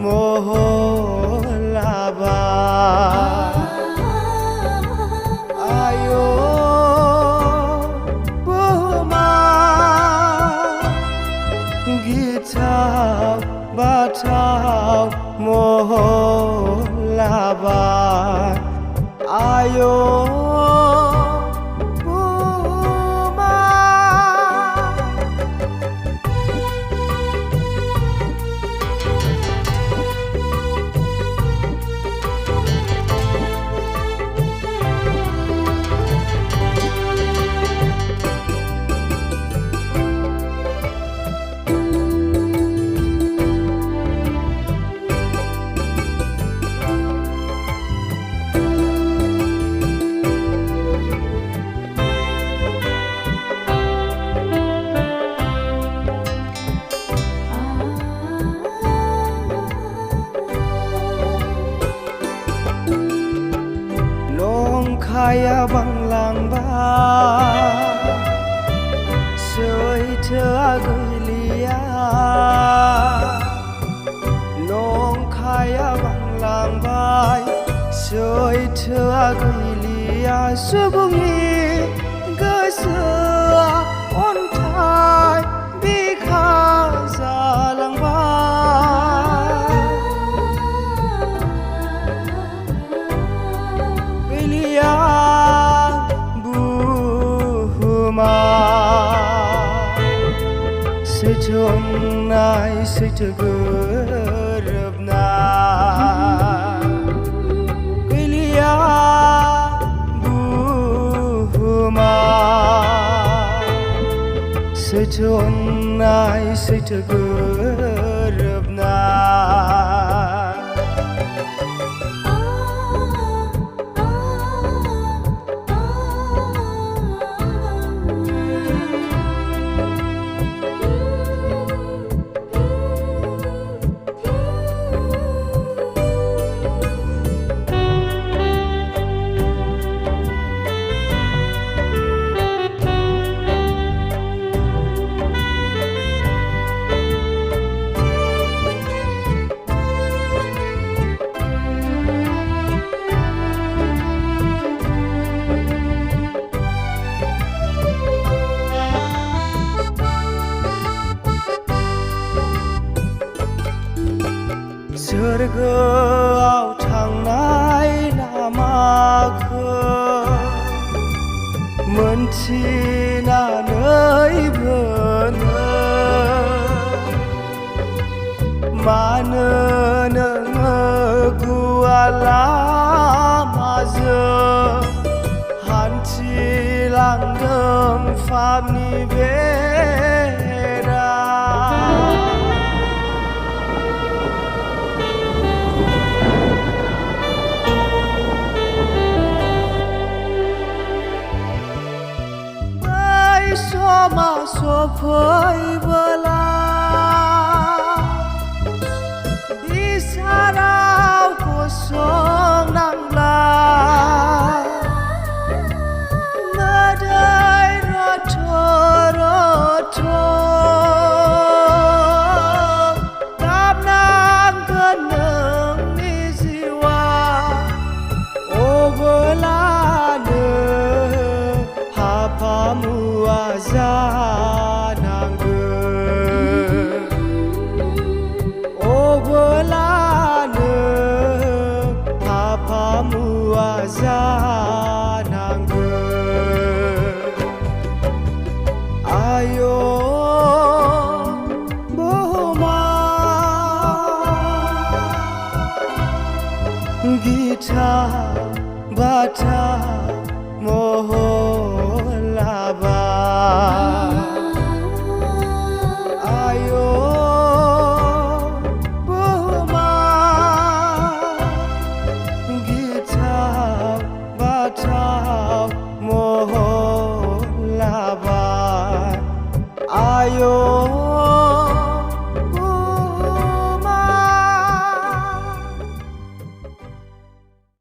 moholaba ayo buma gitau batau moholaba ayo kaya banglang ba soi thơ gửilia nong kaya banglang ba soi thơ gửilia subungi gasa on thai bi kha zalang ba Sejong nai setegerep na Gelia buhuma Sejong nai setegerep na Surgaयाव थांनाय लामाखौ मोनथिनानैबो मानो नोङो गुवार लामाजों हान्थिलांदों फाफनि बेरा Soma sophoibala Disarau kosong nangla Nadai roto-roto Tapnang keneng ni jiwa Obelane hapamu Zananggeun obelane hapamu